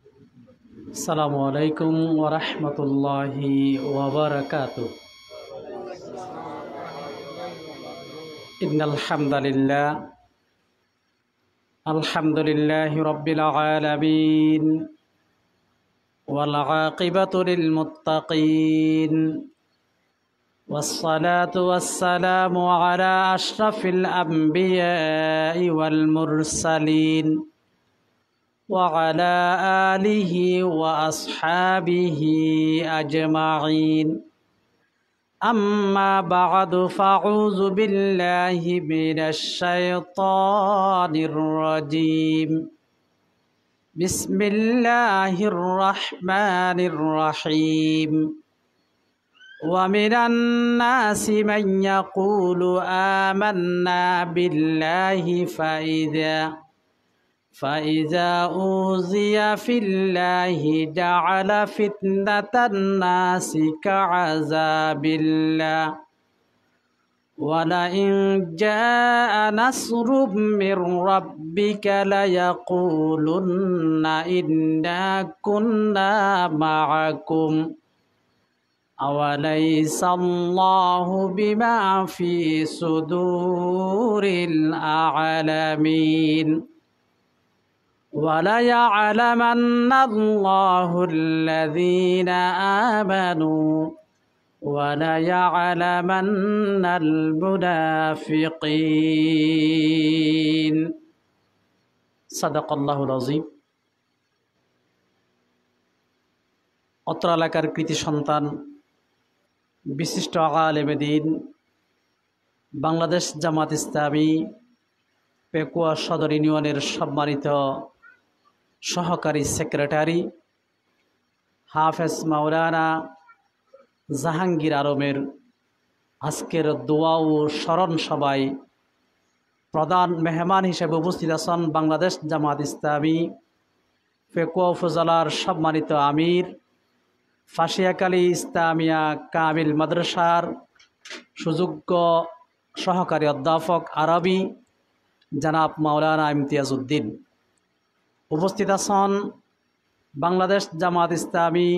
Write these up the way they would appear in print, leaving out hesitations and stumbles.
আসসালামু আলাইকুম ওয়া রাহমাতুল্লাহি ওয়া বারাকাতুহু। ইন্নাল আলহামদুলিল্লাহি রাব্বিল আলামিন ওয়াল আকিবাতু লিল মুত্তাকিন ওয়াসসালাতু ওয়াসসালামু আলা আশরাফিল আমবিয়াই ওয়াল মুরসালিন وعلى آله وأصحابه أجمعين أما بعد فأعوذ بالله من الشيطان الرجيم بسم الله الرحمن الرحيم ومن الناس من يقول آمنا بالله فإذا أوذي في الله جعل فتنة الناس كعذاب الله ولئن جاء نصر من ربك ليقولن إنا كنا معكم أوليس الله بما في صدور الأعلمين وَلَيَعْلَمَنَّ اللَّهُ الَّذِينَ آمَنُوا وَلَيَعْلَمَنَّ الْمُنَافِقِينَ صدق الله العظيم। অত্র এলাকার কৃতি সন্তান বিশিষ্ট আলেমে দ্বীন বাংলাদেশ জামাত ইসলামী পেকুয়া সদর ইউনিয়নের সম্মানিত সহকারী সেক্রেটারি হাফেজ মাওলানা জাহাঙ্গীর আলমের আজকের দোয়া ও স্মরণ সভায় প্রধান মেহমান হিসেবে উপস্থিত আছেন বাংলাদেশ জামাত ইসলামী পেকুয়া উপজেলার সম্মানিত আমির ফাশিয়াকালী ইসলামিয়া কামিল মাদ্রাসার সুযোগ্য সহকারী অধ্যাপক আরবি জনাব মাওলানা ইমতিয়াজউদ্দিন। উপস্থিত আছেন বাংলাদেশ জামাত ইসলামী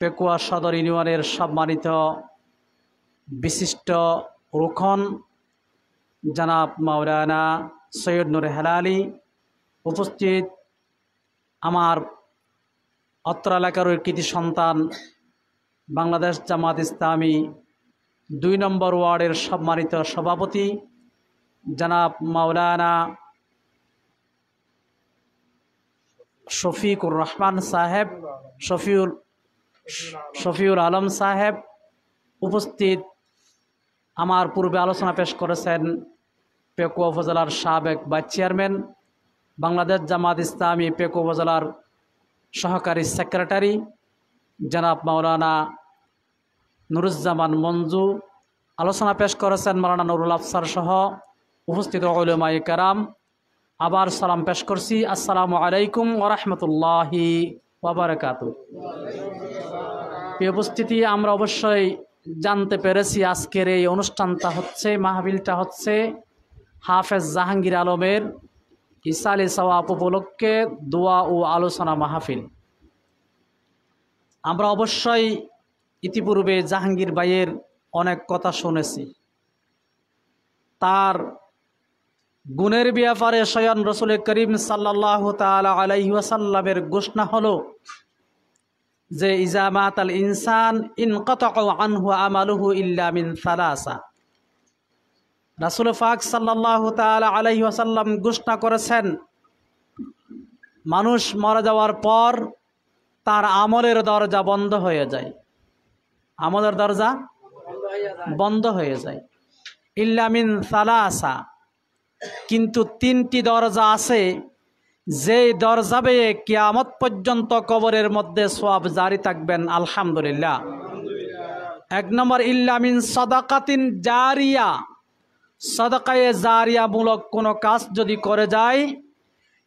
পেকুয়া সদর ইউনিয়নের সম্মানিত বিশিষ্ট রুকন জনাব মাওলানা সৈয়দ নূর হেলালি। উপস্থিত আমার অত্র এলাকার কৃতি সন্তান বাংলাদেশ জামাত ইসলামী ২ নম্বর ওয়ার্ডের সম্মানিত সভাপতি জনাব মাওলানা শফিকুর রহমান সাহেব, শফিউল আলম সাহেব। উপস্থিত আমার পূর্বে আলোচনা পেশ করেছেন পেকুয়া উপজেলার সাবেক ভাইস চেয়ারম্যান বাংলাদেশ জামাত ইসলামী পেকুয়া উপজেলার সহকারী সেক্রেটারি জনাব মাওলানা নুরুজ্জামান মঞ্জু। আলোচনা পেশ করেছেন মাওলানা নুরুল আফসার সহ উপস্থিত উলামায়ে কেরাম। আবার সালাম পেশ করছি, আসসালামু আলাইকুম ওয়া রাহমাতুল্লাহি ওয়া বারাকাতুহু। এই উপস্থিতি আমরা অবশ্যই জানতে পেরেছি আজকের এই অনুষ্ঠানটা হচ্ছে, মাহফিলটা হচ্ছে হাফেজ জাহাঙ্গীর আলমের ইসালে সওয়াব উপলক্ষে দোয়া ও আলোচনা মাহফিল। আমরা অবশ্যই ইতিপূর্বে জাহাঙ্গীর ভাইয়ের অনেক কথা শুনেছি। তার গুণের ব্যাপারে স্বয়ং রসুল করিম সাল্লাল্লাহু তাআলা আলাইহি ওয়াসাল্লামের ঘোষণা হলো যে ইজা মাতাল ইনসান ইনকাতা আনহু আমালুহু ইল্লা মিন সালাসা। রাসূল পাক সাল্লাল্লাহু তাআলা আলাইহি ওয়াসাল্লাম ঘোষণা করেছেন মানুষ মারা যাওয়ার পর তার আমলের দরজা বন্ধ হয়ে যায়, আমলের দরজা বন্ধ হয়ে যায়। ইল্লা মিন সালাসা, কিন্তু 3টি দরজা আছে যেই দরজা বেয়ে কিয়ামত পর্যন্ত কবরের মধ্যে সওয়াব জারি থাকবেন। আলহামদুলিল্লাহ। 1 নম্বর ইল্লা মিন সাদাকাতিন জারিয়া, সাদাকায়ে জারিয়া মূলক কোনো কাজ যদি করে যায়,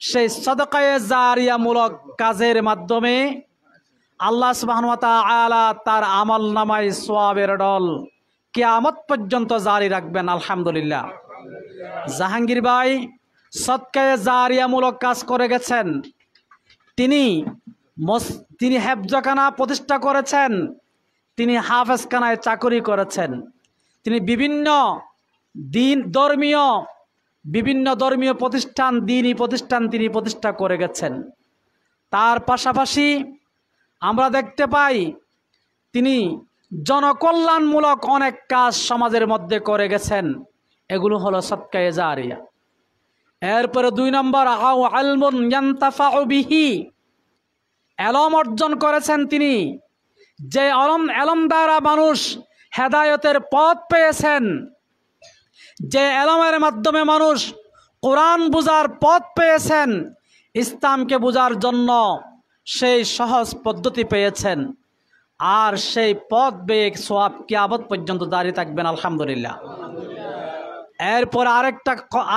সেই সাদাকায়ে জারিয়া মূলক কাজের মাধ্যমে আল্লাহ সুবহানাহু ওয়া তাআলা তার আমল নামায় সওয়াবের ডল কিয়ামত পর্যন্ত জারি রাখবেন। আলহামদুলিল্লাহ। জাহাঙ্গীর ভাই সদকায়ে জারিয়ামূলক কাজ করে গেছেন, তিনি হেফজখানা প্রতিষ্ঠা করেছেন, তিনি হাফেজখানায় চাকরি করেছেন, তিনি বিভিন্ন ধর্মীয় প্রতিষ্ঠান, দ্বীনি প্রতিষ্ঠান তিনি প্রতিষ্ঠা করে গেছেন। তার পাশাপাশি আমরা দেখতে পাই তিনি জনকল্যাণমূলক অনেক কাজ সমাজের মধ্যে করে গেছেন। এগুলো হলো সদকায়ে জারিয়া। এরপরে 2 নম্বর, আও ইলমুন ইয়ানতাফাউ বিহি, ইলম অর্জন করেছেন তিনি, যে ইলম দ্বারা মানুষ হেদায়েতের পথ পেয়েছেন, যে ইলমের মাধ্যমে মানুষ কোরআন বুঝার পথ পেয়েছেন, ইসলামকে বুঝার জন্য সেই সহজ পদ্ধতি পেয়েছেন। আর সেই পথ বেয়ে সওয়াব কিয়ামত পর্যন্ত দাঁড়িয়ে থাকবেন, আলহামদুলিল্লাহ। এরপর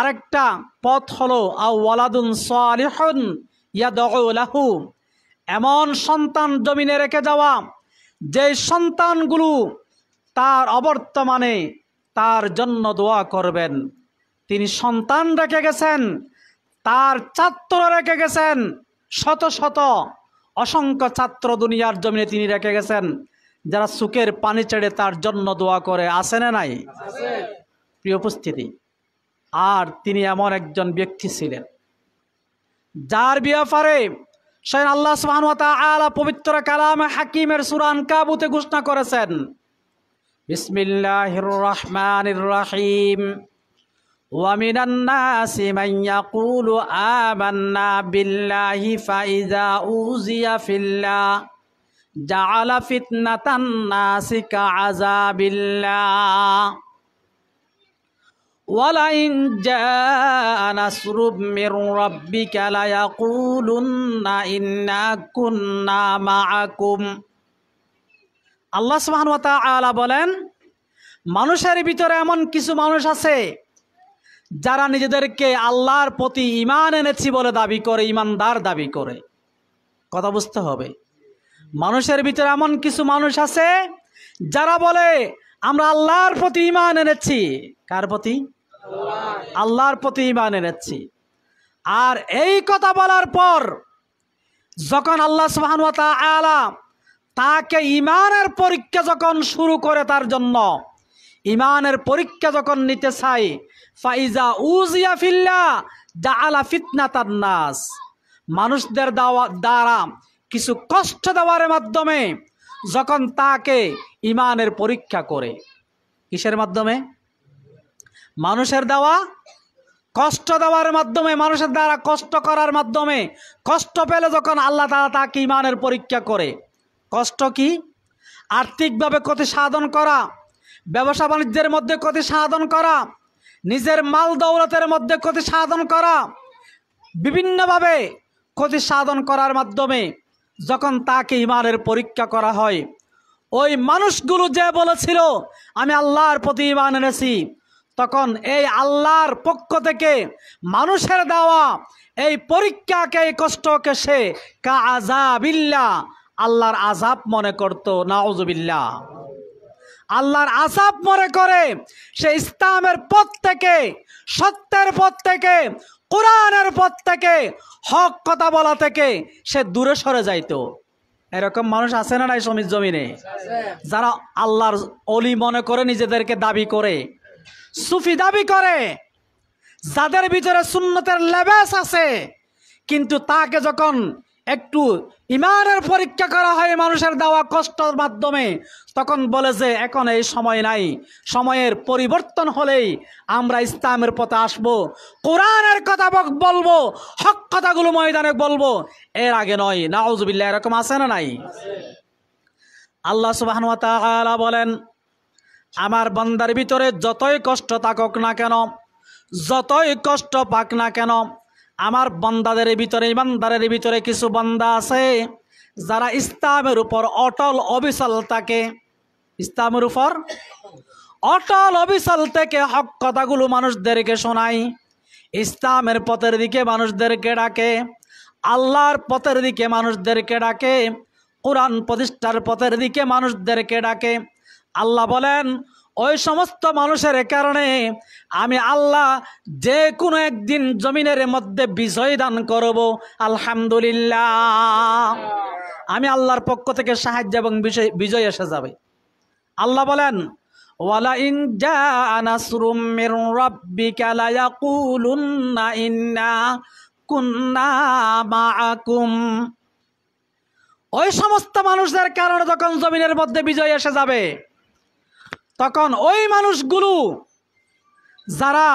আরেকটা পথ হলো আও ওয়ালাদুন সালিহুন ইয়াদউ লাহু, এমন সন্তান জমিনে রেখে যাওয়া যে সন্তানগুলো তার অবর্তমানে তার জন্য দোয়া করবেন। তিনি সন্তান রেখে গেছেন, তার ছাত্র রেখে গেছেন, শত শত অসংখ্য ছাত্র দুনিয়ার জমিনে তিনি রেখে গেছেন, যারা চোখের পানি ছেড়ে তার জন্য দোয়া করে। আছে না নাই? প্রিয় উপস্থিতি, আর তিনি এমন একজন ব্যক্তি ছিলেন যার ব্যাপারে স্বয়ং আল্লাহ সুবহানাহু ওয়া তাআলা পবিত্র কালামে হাকিমের সূরা আনকাবুতে ঘোষণা করেছেন, বিসমিল্লাহির রহমানির রহিম, ওয়া মিনান নাসি মান ইয়াকুলু আমান্না বিল্লাহি ফাইযা উযিয়া ফিল্লাহ জাআলা ফিতনাতান নাসি কাআযাবিল্লাহ ওয়ালাইন জাআ নাসরুম মির রাব্বিকা লায়াকুলুন্না ইন্না কুন্না মাআকুম। আল্লাহ সুবহানাহু ওয়া তাআলা বলেন, মানুষের ভিতরে এমন কিছু মানুষ আছে যারা নিজেদেরকে আল্লাহর প্রতি ঈমান এনেছি বলে দাবি করে, ঈমানদার দাবি করে। কথা বুঝতে হবে, মানুষের ভিতরে এমন কিছু মানুষ আছে যারা বলে আমরা আল্লাহর প্রতি ঈমান এনেছি। কার প্রতি? আল্লাহর প্রতি ঈমান এনেছি। আর এই কথা বলার পর যখন আল্লাহ সুবহানাহু ওয়া তাআলা তাকে ঈমানের পরীক্ষা যখন শুরু করে, তার জন্য ঈমানের পরীক্ষা যখন নিতে চাই, ফাইজা উযিয়া ফিল্লাহ জাআলা ফিতনাতান নাস, মানুষদের দ্বারা কিছু কষ্ট দেওয়ার মাধ্যমে যখন তাকে ঈমানের পরীক্ষা করে। কিসের মাধ্যমে? মানুষের দেওয়া কষ্ট দেওয়ার মাধ্যমে, মানুষের দ্বারা কষ্ট করার মাধ্যমে, কষ্ট পেলে যখন আল্লাহ তাআলা তাকে ঈমানের পরীক্ষা করে। কষ্ট কি? আর্থিকভাবে ক্ষতি সাধন করা, ব্যবসা বাণিজ্যের মধ্যে ক্ষতি সাধন করা, নিজের মাল দৌলতের মধ্যে ক্ষতি সাধন করা, বিভিন্নভাবে ক্ষতি সাধন করার মাধ্যমে যখন তাকে ঈমানের পরীক্ষা করা হয়, ওই মানুষগুলো যে বলেছিল আমি আল্লাহর প্রতি ঈমান এনেছি, তখন এই আল্লাহর পক্ষ থেকে মানুষের দেওয়া এই পরীক্ষাকে, এই কষ্টকে সে কাআযাবিল্লাহ, আল্লাহর আযাব মনে করত। নাউযুবিল্লাহ। আল্লাহর আযাব মনে করে সে ইসলামের পথ থেকে, সত্যের পথ থেকে, কোরআনের পথ থেকে, হক কথা বলা থেকে সে দূরে সরে যাইত। এরকম মানুষ আছে না নাই সমাজ জমিনে? যারা আল্লাহর ওলি মনে করে নিজেদেরকে দাবি করে, সুফি দাবি করে, যাদের ভিতরে সুন্নতের লেবাস আছে, কিন্তু তাকে যখন একটু ঈমানের পরীক্ষা করা হয় মানুষের দেওয়া কষ্টের মাধ্যমে, তখন বলে যে এখন এই সময় নাই, সময়ের পরিবর্তন হলেই আমরা ইসলামের পথে আসব, কোরআনের কথা বলবো, হক কথাগুলো ময়দানে বলবো, এর আগে নয়। নাউযুবিল্লাহ। এরকম আছে না নাই? আল্লাহ সুবহানাহু ওয়া তাআলা বলেন, আমার বান্দার ভিতরে যতই কষ্ট থাকুক না কেন, যতই কষ্ট পাক না কেন, আমার বান্দাদের ভিতরে, ইমানদারের ভিতরে কিছু বান্দা আছে যারা ইসলামের উপর অটল অবিচল থাকে। ইসলামের উপর অটল অবিচল থেকে হক কথাগুলো মানুষদেরকে শোনায়, ইসলামের পথের দিকে মানুষদেরকে ডাকে, আল্লাহর পথের দিকে মানুষদেরকে ডাকে, কোরআন প্রতিষ্ঠার পথের দিকে মানুষদেরকে ডাকে। আল্লাহ বলেন, ওই সমস্ত মানুষের কারণে আমি আল্লাহ যে কোনো একদিন জমিনের মধ্যে বিজয় দান করব। আলহামদুলিল্লাহ, আমি আল্লাহর পক্ষ থেকে সাহায্য এবং বিজয় এসে যাবে। আল্লাহ বলেন, ওয়ালা ইন জাআ নাসরুম মির রাব্বিকা লায়াকুলুন্না ইন্না কুন্না মাআকুম। ওই সমস্ত মানুষদের কারণে যখন জমিনের মধ্যে বিজয় এসে যাবে, তখন ওই মানুষগুলো যারা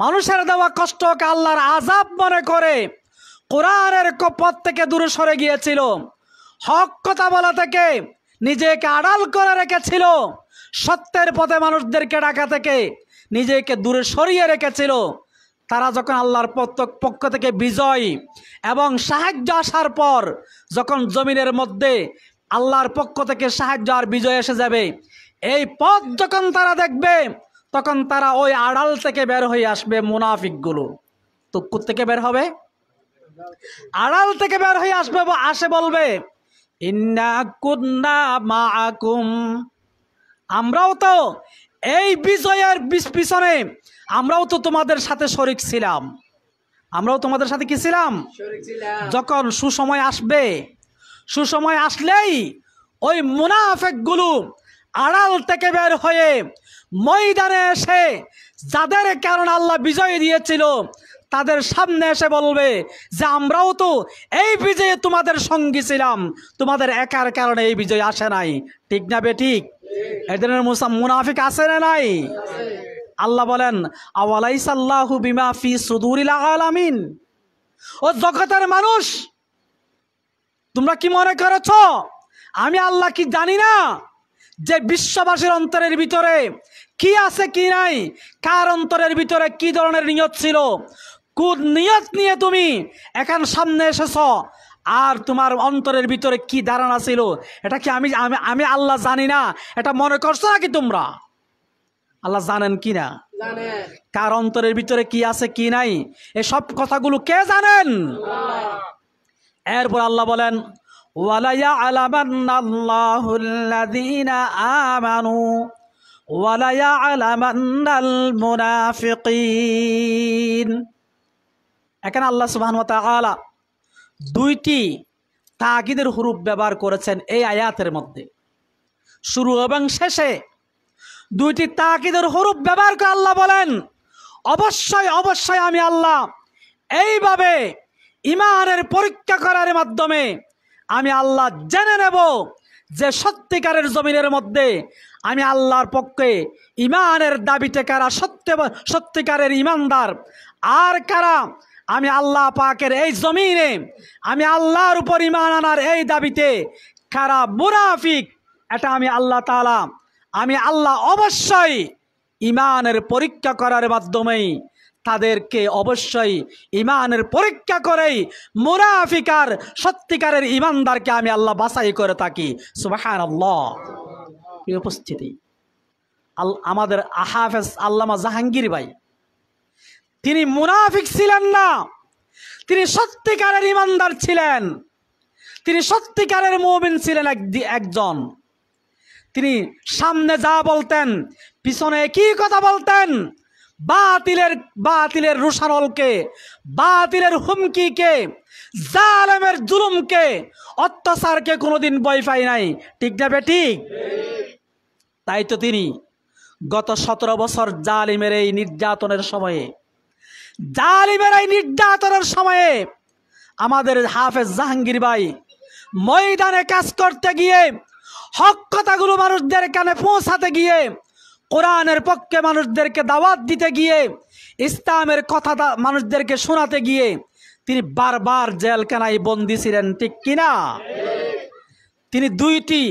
মানুষের দেওয়া কষ্টকে আল্লাহর আযাব মনে করে কোরআনের পথ থেকে দূরে সরে গিয়েছিল, হক কথা বলা থেকে নিজেকে আড়াল করে রেখেছিল, সত্যের পথে মানুষদেরকে ডাকা থেকে নিজেকে দূরে সরিয়ে রেখেছিল, তারা যখন আল্লাহর পক্ষ থেকে বিজয় এবং সাহায্য আসার পর যখন জমিনের মধ্যে আল্লাহর পক্ষ থেকে সাহায্য আর বিজয় এসে যাবে, এই পথ যখন তারা দেখবে, তখন তারা ওই আড়াল থেকে বের হয়ে আসবে। মুনাফিকগুলো তো কোত্থেকে বের হবে? আড়াল থেকে বের হয়ে আসবে, আসে বলবে, ইন্না কুন্না মাআকুম, আমরাও তো এই বিজয়ের পিছনে আমরাও তো তোমাদের সাথে শরীক ছিলাম। আমরাও তোমাদের সাথে কি ছিলাম? যখন সুসময় আসবে, সুসময় আসলেই ওই মুনাফিকগুলো আড়াল থেকে বের হয়ে ময়দানে এসে যাদের কারণে আল্লাহ বিজয় দিয়েছিল তাদের সামনে এসে বলবে যে আমরাও তো এই বিজয়ে তোমাদের সঙ্গী ছিলাম, তোমাদের একার কারণে এই বিজয় আসে নাই। ঠিক না বেঠিক? এদের মুনাফিক আছে না নাই? আল্লাহ বলেন, আওয়ালাইসাল্লাহু বিমা ফি সুদুরিল আলামিন, ও জগতের মানুষ, তোমরা কি মনে করেছো আমি আল্লাহ কি জানি না যে বিশ্ববাসীর অন্তরের ভিতরে কি আছে কি নাই, কার অন্তরের ভিতরে কি ধরনের নিয়ত ছিল, কোন নিয়ত নিয়ে তুমি এখন সামনে এসেছ, আর তোমার অন্তরের ভিতরে কি ধারণা ছিল, এটা কি আমি আল্লাহ জানি না এটা মনে করছো নাকি তোমরা? আল্লাহ জানেন কি না? কার অন্তরের ভিতরে কি আছে কি নাই, এসব কথাগুলো কে জানেন? এরপর আল্লাহ বলেন, ওয়ালা ইয়ালামান্নাল্লাহুল্লাযীনা আমানু ওয়ালা ইয়ালামান্নাল মুনাফিকিন। এখানে আল্লাহ সুবহানাহু ওয়া তাআলা দুইটি তাকিদের হুরুফ ব্যবহার করেছেন এই আয়াতের মধ্যে। শুরু এবং শেষে দুইটি তাকিদের হুরুফ ব্যবহার করে আল্লাহ বলেন, অবশ্যই অবশ্যই আমি আল্লাহ এইভাবে ঈমানের পরীক্ষা করার মাধ্যমে আমি আল্লাহ জেনে নেব যে সত্যিকারের জমিনের মধ্যে আমি আল্লাহর পক্ষে ঈমানের দাবিতে কারা সত্যিকারের ঈমানদার, আর কারা আমি আল্লাহ পাকের এই জমিনে আমি আল্লাহর উপর ঈমান আনার এই দাবিতে কারা মুনাফিক। এটা আমি আল্লাহ অবশ্যই ঈমানের পরীক্ষা করার মাধ্যমেই তাদেরকে অবশ্যই ঈমানের পরীক্ষা করেই মুনাফিক আর সত্যিকারের ঈমানদারকে আমি আল্লাহ বাছাই করে থাকি। সুবহানাল্লাহ। এই উপস্থিতি আমাদের হাফেজ আল্লামা জাহাঙ্গীর ভাই, তিনি মুনাফিক ছিলেন না, তিনি সত্যিকারের ঈমানদার ছিলেন, তিনি সত্যিকারের মুমিন ছিলেন একজন। তিনি সামনে যা বলতেন পিছনে একই কথা বলতেন। বাতিলের রোষানলকে, বাতিলের হুমকিকে, জালেমের জুলুমকে, অত্যাচারকে কোনোদিন ভয় পায় নাই। ঠিক না বেঠিক? তাই তো তিনি গত 17 বছর জালিমের এই নির্যাতনের সময়ে আমাদের হাফেজ জাহাঙ্গীর ভাই ময়দানে কাজ করতে গিয়ে, হক কথাগুলো মানুষদের কানে পৌঁছাতে গিয়ে, কোরআনের পক্ষে মানুষদেরকে দাওয়াত দিতে গিয়ে, ইসলামের কথা মানুষদেরকে শোনাতে গিয়ে তিনি বারবার জেলখানায় বন্দী ছিলেন। ঠিক কিনা? তিনি 2টি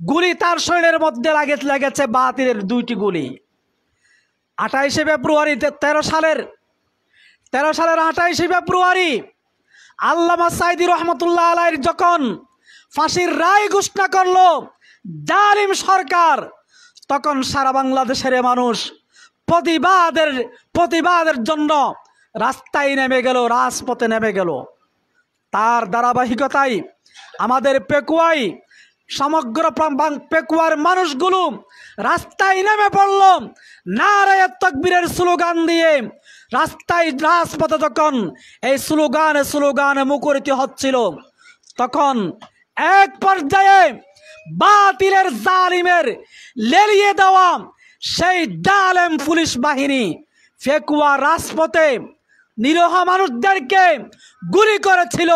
গুলি তার শরীরের মধ্যে লেগেছে, বাতিলের 2টি গুলি। 28 ফেব্রুয়ারি 13 সালের 28 ফেব্রুয়ারি আল্লামা সাঈদী রহমতুল্লাহ আলাইহির যখন ফাঁসির রায় ঘোষণা করলো জালিম সরকার, তখন সারা বাংলাদেশের মানুষ প্রতিবাদের জন্য রাস্তায় নেমে গেল, রাজপথে নেমে গেল। তার ধারাবাহিকতায় আমাদের পেকুয়ায় সমগ্র পেকুয়ার মানুষগুলো রাস্তায় নেমে পড়ল নারায়ে তাকবীরের স্লোগান দিয়ে। রাস্তায় রাজপথে যখন এই স্লোগানে মুখরিত হচ্ছিল, তখন এক পর্যায়ে বাতিলের জালিমের লেলিয়ে দেওয়া সেই জালেম পুলিশ বাহিনী পেকুয়া রাজপথে নিরীহ মানুষদেরকে গুলি করেছিল।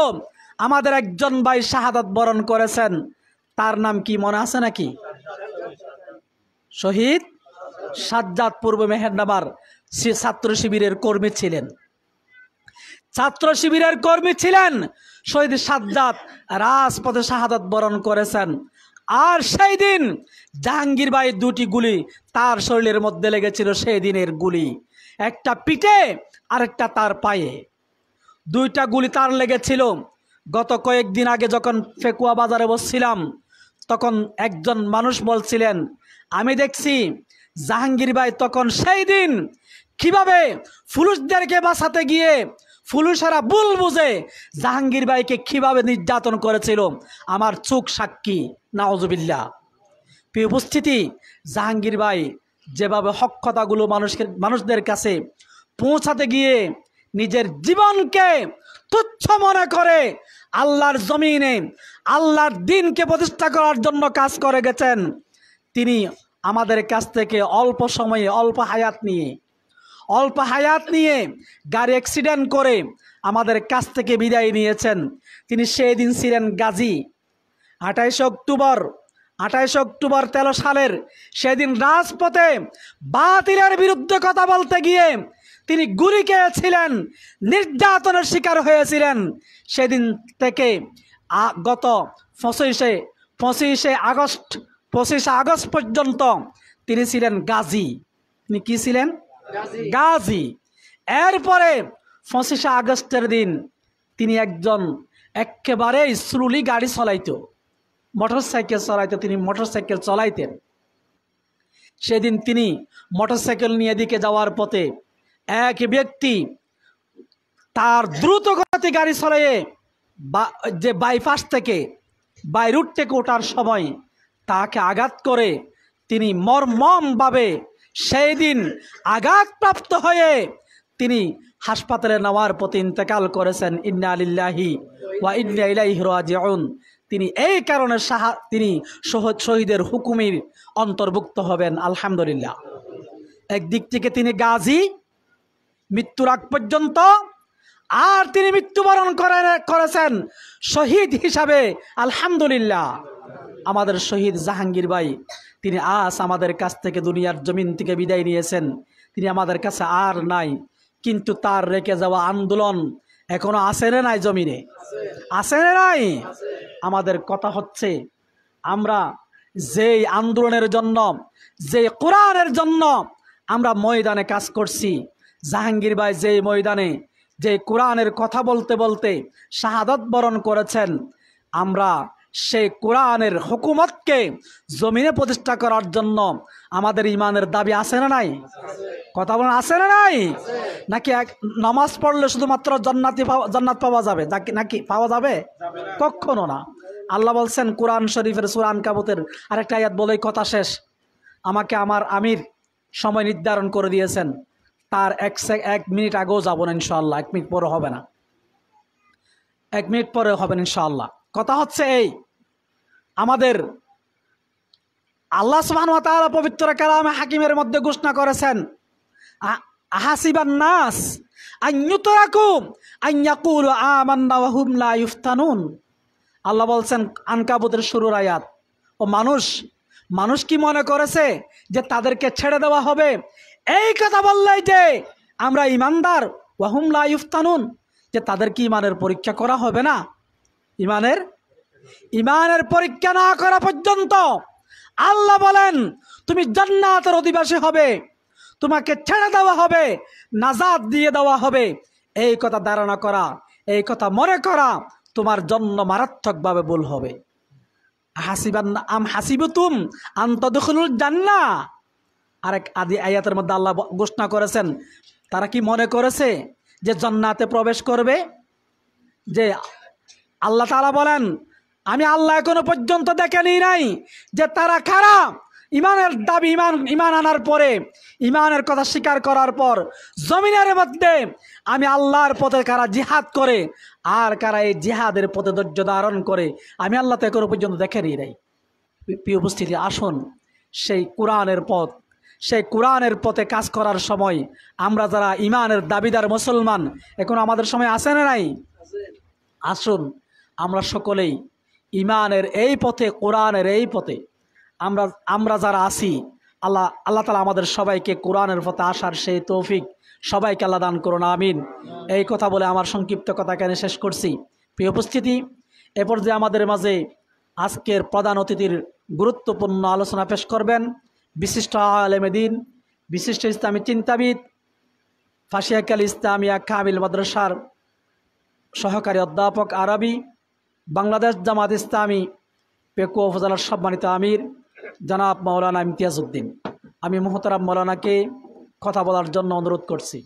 আমাদের একজন ভাই শাহাদাত বরণ করেছেন, তার নাম কি মনে আছে নাকি? শহীদ সাজ্জাদ পূর্ব মেহেরনামার ছাত্র শিবিরের কর্মী ছিলেন। শহীদ সাজ্জাদ রাজপথে শাহাদাত বরণ করেছেন। আর সেই দিন জাহাঙ্গীর ভাই দুটি গুলি তার শরীরের মধ্যে লেগেছিল। সেই দিনের গুলি, একটা পিঠে আরেকটা তার পায়ে, দুইটা গুলি তার লেগেছিল। গত কয়েকদিন আগে যখন পেকুয়া বাজারে বসছিলাম, তখন একজন মানুষ বলছিলেন, আমি দেখছি জাহাঙ্গীর ভাই তখন সেই দিন কিভাবে পুলিশদেরকে বাঁচাতে গিয়ে পুলিশেরা ভুল বুঝে জাহাঙ্গীর ভাইকে কিভাবে নির্যাতন করেছিল, আমার চোখ সাক্ষী। নাউজুবিল্লাহ। প্রিয় উপস্থিতি, জাহাঙ্গীর ভাই যেভাবে হক কথাগুলো মানুষদের কাছে পৌঁছাতে গিয়ে নিজের জীবনকে তুচ্ছ মনে করে আল্লাহর জমিনে আল্লাহর দ্বীনকে প্রতিষ্ঠা করার জন্য কাজ করে গেছেন, তিনি আমাদের কাছ থেকে অল্প সময়ে অল্প হায়াত নিয়ে গাড়ি অ্যাক্সিডেন্ট করে আমাদের কাছ থেকে বিদায় নিয়েছেন। তিনি সেই দিন ছিলেন গাজী। 28 অক্টোবর 13 সালের সেদিন রাজপথে বাতিলের বিরুদ্ধে কথা বলতে গিয়ে তিনি গুলি খেয়েছিলেন, নির্যাতনের শিকার হয়েছিলেন। সেদিন থেকে গত 25 আগস্ট পর্যন্ত তিনি ছিলেন গাজী। তিনি কি ছিলেন? গাজী। এরপরে 25 আগস্টের দিন তিনি একেবারে স্লোলি গাড়ি চালাইতো, তিনি মোটরসাইকেল চালাইতেন। সেদিন তিনি মোটরসাইকেল নিয়ে দিকে যাওয়ার পথে এক ব্যক্তি তার দ্রুত গতি গাড়ি চালিয়ে যে বাইপাস থেকে বাই রুট থেকে ওঠার সময় তাকে আঘাত করে তিনি মর্মমভাবে সেই দিন আঘাতপ্রাপ্ত হয়ে তিনি হাসপাতালে নেওয়ার পথে ইন্তেকাল করেছেন। ইন্না লিল্লাহি ওয়া ইন্না ইলাইহি রাজিউন। তিনি এই কারণে তিনি শহীদের হুকুমের অন্তর্ভুক্ত হবেন, আলহামদুলিল্লাহ। একদিক থেকে তিনি গাজী মৃত্যুর আগ পর্যন্ত, আর তিনি মৃত্যুবরণ করেছেন শহীদ হিসাবে, আলহামদুলিল্লাহ। আমাদের শহীদ জাহাঙ্গীর ভাই, তিনি আজ আমাদের কাছ থেকে দুনিয়ার জমিন থেকে বিদায় নিয়েছেন। তিনি আমাদের কাছে আর নাই, কিন্তু তার রেখে যাওয়া আন্দোলন এখনো আছে না নাই? জমিনে আছে না নাই? আমাদের কথা হচ্ছে, আমরা যেই আন্দোলনের জন্য, যে কোরআনের জন্য আমরা ময়দানে কাজ করছি, জাহাঙ্গীর ভাই যেই ময়দানে যে কোরআনের কথা বলতে বলতে শাহাদাত বরণ করেছেন, আমরা সেই কোরআনের হুকুমতকে জমিনে প্রতিষ্ঠা করার জন্য আমাদের ইমানের দাবি আছে না নাই? কথা বলেন, আছে না নাই? নাকি নামাজ পড়লে শুধুমাত্র জান্নাত পাওয়া যাবে, নাকি পাওয়া যাবে? কখনো না। আল্লাহ বলছেন কোরআন শরীফের সূরা আনকাবুতের আরেকটা আয়াত বলেই কথা শেষ। আমাকে আমার আমির সময় নির্ধারণ করে দিয়েছেন, তার 1 মিনিট আগেও যাব না ইনশাআল্লাহ, 1 মিনিট পরে হবে না, 1 মিনিট পরে হবে না ইনশাআল্লাহ। কথা হচ্ছে এই, আমাদের আল্লাহ সুবহানাহু ওয়া তাআলা পবিত্র কালামে হাকিমের মধ্যে ঘোষণা করেছেন, আহাসিবান নাস আন ইউতরাকু আন ইয়াকুলু আমান্না ওয়া হুম লা ইফতানুন। আল্লাহ বলছেন আনকাবুতের শুরুর আয়াত, ও মানুষ কি মনে করেছে যে তাদেরকে ছেড়ে দেওয়া হবে এই কথা বললেই যে আমরা ইমানদার? ওয়া হুম লা ইফতানুন, যে তাদের কি ইমানের পরীক্ষা করা হবে না? ইমানের পরীক্ষা না করা পর্যন্ত আল্লাহ বলেন তুমি জান্নাতের অধিবাসী হবে, তোমাকে ছেড়ে দেওয়া হবে, নাজাত দিয়ে দেওয়া হবে। এই কথা ধারণা করা, এই কথা মনে করা তোমার জন্য মারাত্মকভাবে ভুল হবে। হাসিবতুম আন তাদখুলুল জান্নাহ, আরেক আদি আয়াতের মধ্যে আল্লাহ ঘোষণা করেছেন, তারা কি মনে করেছে যে জান্নাতে প্রবেশ করবে? যে আল্লাহ তাআলা বলেন আমি আল্লাহ এখনো পর্যন্ত দেখেনি নাই যে তারা কারা ইমানের দাবি ইমান আনার পরে ইমানের কথা স্বীকার করার পর জমিনের মধ্যে আমি আল্লাহর পথে কারা জিহাদ করে আর কারা এই জিহাদের পথে ধৈর্য ধারণ করে আমি আল্লাহ তো এখনো পর্যন্ত দেখেনি নাই। প্রিয় উপস্থিতি, আসুন সেই কোরআনের পথ, সেই কোরআনের পথে কাজ করার সময় আমরা যারা ইমানের দাবিদার মুসলমান এখন আমাদের সময় আছে না নাই? আসুন আমরা সকলেই ইমানের এই পথে, কোরআনের এই পথে আমরা যারা আছি, আল্লাহ তাআলা আমাদের সবাইকে কোরআনের পথে আসার সেই তৌফিক সবাইকে আল্লাহ দান করুন, আমিন। এই কথা বলে আমার সংক্ষিপ্ত কথা কেন শেষ করছি। প্রিয় উপস্থিতি, এ পর্যায়ে আমাদের মাঝে আজকের প্রধান অতিথির গুরুত্বপূর্ণ আলোচনা পেশ করবেন বিশিষ্ট আলেমে দ্বীন, বিশিষ্ট ইসলামী চিন্তাবিদ, ফাশিয়াকাল ইসলামিয়া কামিল মাদ্রাসার সহকারী অধ্যাপক আরবি, বাংলাদেশ জামাত ইসলামী পেকুয়া উপজেলার সম্মানিত আমির জনাব মাওলানা ইমতিয়াজ উদ্দিন। আমি মোহতারাম মাওলানাকে কথা বলার জন্য অনুরোধ করছি।